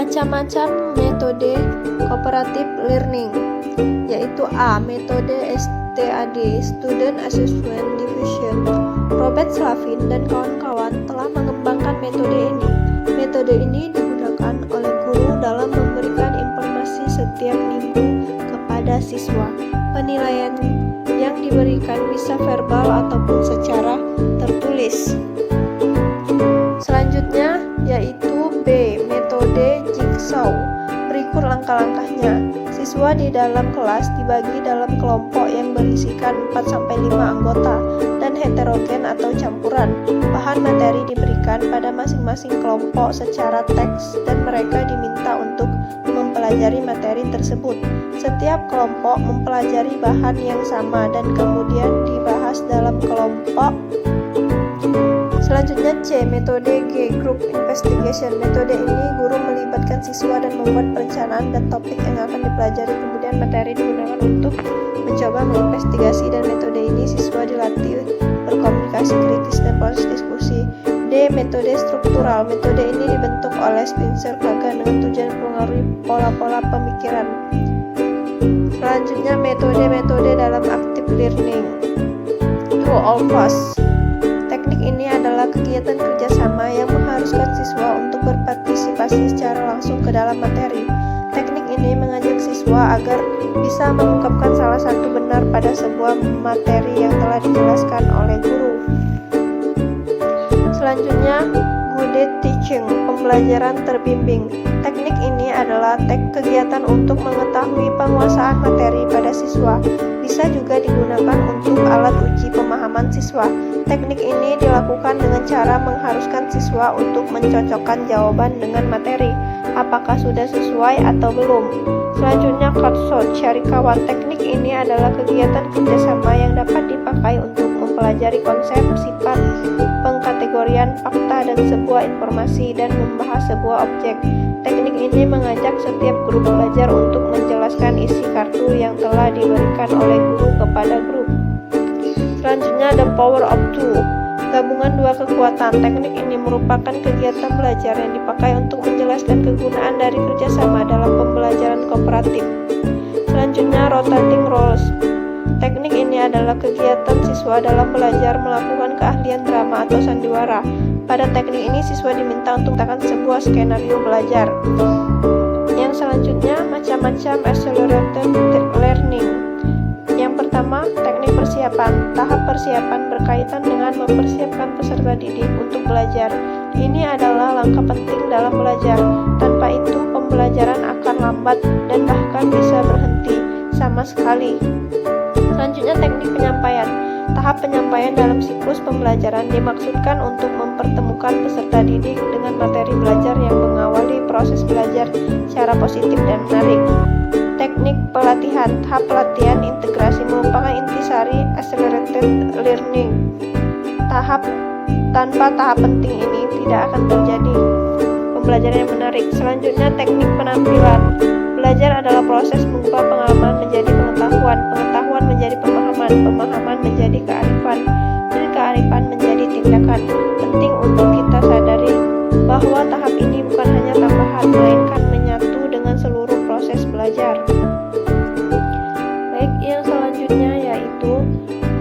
Macam-macam metode cooperative learning, yaitu A. Metode STAD (Student Assessment Division). Robert Slavin dan kawan-kawan telah mengembangkan metode ini. Metode ini digunakan oleh guru dalam memberikan informasi setiap minggu kepada siswa. Penilaian yang diberikan bisa verbal ataupun secara tertulis. Selanjutnya yaitu B. Metode Jigsaw. Berikut langkah-langkahnya. Siswa di dalam kelas dibagi dalam kelompok yang berisikan 4-5 anggota dan heterogen atau campuran. Bahan materi diberikan pada masing-masing kelompok secara teks dan mereka diminta untuk mempelajari materi tersebut. Setiap kelompok mempelajari bahan yang sama dan kemudian dibahas dalam kelompok. Selanjutnya C. Metode G. Group Investigation. Metode ini guru melibatkan siswa dan membuat perencanaan dan topik yang akan dipelajari. Kemudian materi digunakan untuk mencoba menginvestigasi, dan metode ini siswa dilatih berkomunikasi kritis dan proses diskusi. D. Metode struktural. Metode ini dibentuk oleh Spencer Kagan dengan tujuan mempengaruhi pola-pola pemikiran. Selanjutnya metode-metode dalam active learning. True or false. Teknik ini adalah kegiatan kerjasama yang mengharuskan siswa untuk berpartisipasi secara langsung ke dalam materi. Teknik ini mengajak siswa agar bisa mengungkapkan salah satu benar pada sebuah materi yang telah dijelaskan oleh guru. Selanjutnya, guided teaching, pembelajaran terbimbing. Teknik ini adalah kegiatan untuk mengetahui penguasaan materi pada siswa. Bisa juga digunakan untuk alat uji pemahaman siswa. Teknik ini dilakukan dengan cara mengharuskan siswa untuk mencocokkan jawaban dengan materi, apakah sudah sesuai atau belum. Selanjutnya, crowdsource, cari kawan. Teknik ini adalah kegiatan kerjasama yang dapat dipakai untuk mempelajari konsep, sifat, pengkategorian, fakta, dan sebuah informasi dan membahas sebuah objek. Teknik ini mengajak setiap grup belajar untuk menjelaskan isi kartu yang telah diberikan oleh guru kepada grup. Selanjutnya, the power of two, gabungan dua kekuatan. Teknik ini merupakan kegiatan belajar yang dipakai untuk menjelaskan kegunaan dari kerjasama dalam pembelajaran kooperatif. Selanjutnya, rotating roles. Teknik ini adalah kegiatan siswa dalam belajar melakukan keahlian drama atau sandiwara. Pada teknik ini, siswa diminta untuk menciptakan sebuah skenario belajar. Yang selanjutnya, macam-macam accelerated learning. Yang pertama, teknik persiapan. Tahap persiapan berkaitan dengan mempersiapkan peserta didik untuk belajar. Ini adalah langkah penting dalam belajar. Tanpa itu, pembelajaran akan lambat dan bahkan bisa berhenti sama sekali. Selanjutnya, teknik penyampaian. Tahap penyampaian dalam siklus pembelajaran dimaksudkan untuk mempertemukan peserta didik dengan materi belajar yang mengawali proses belajar secara positif dan menarik. Teknik pelatihan. Tahap pelatihan integrasi merupakan intisari accelerated learning. Tanpa tahap penting ini tidak akan terjadi pembelajaran yang menarik. Selanjutnya, teknik penampilan. Belajar adalah proses mengubah pengalaman menjadi pengetahuan, pengetahuan menjadi pemahaman, pemahaman menjadi kearifan, dan kearifan menjadi tindakan. Penting untuk kita sadari bahwa tahap ini bukan hanya tambahan, melainkan menyatu dengan seluruh proses belajar. Baik, yang selanjutnya yaitu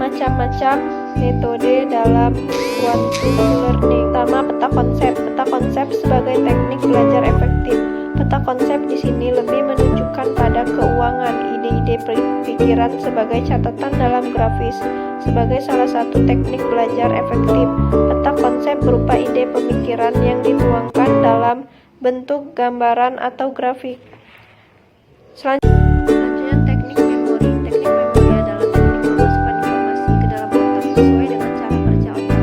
macam-macam metode dalam quantitative learning. Pertama, peta konsep. Peta konsep sebagai teknik belajar efektif. Peta konsep di sini lebih menunjukkan pada keuangan ide-ide pikiran sebagai catatan dalam grafis sebagai salah satu teknik belajar efektif. Peta konsep berupa ide pemikiran yang dituangkan dalam bentuk gambaran atau grafik. Selanjutnya, teknik memori. Teknik memori adalah teknik memasukkan informasi ke dalam otak sesuai dengan cara kerja otak.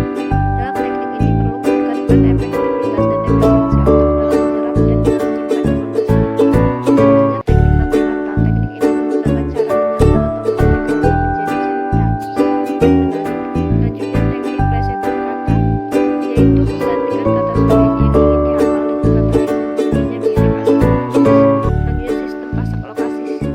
Dalam teknik ini perlu meningkatkan efektivitas dan efisiensi otak dalam menyerap dan menyimpan informasi. Selanjutnya, teknik kata-kata. Teknik ini menggunakan cara menyambung atau mengambil kata menjadi cerita yang menarik. Selanjutnya, teknik plesetan kata, yaitu menggantikan kata sulit yang ingin dihafal dengan kata yang bunyinya mirip asal. Selanjutnya, sistem pasak lokasi.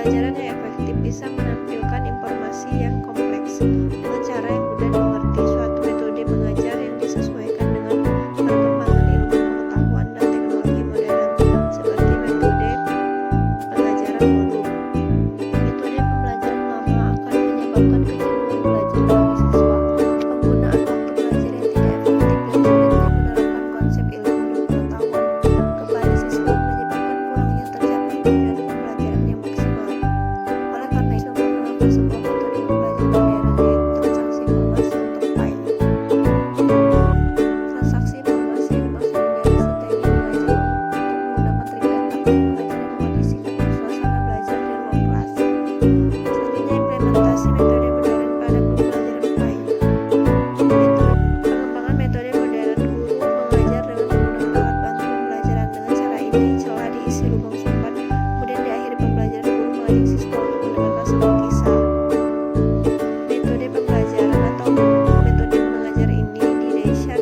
pembelajaran yang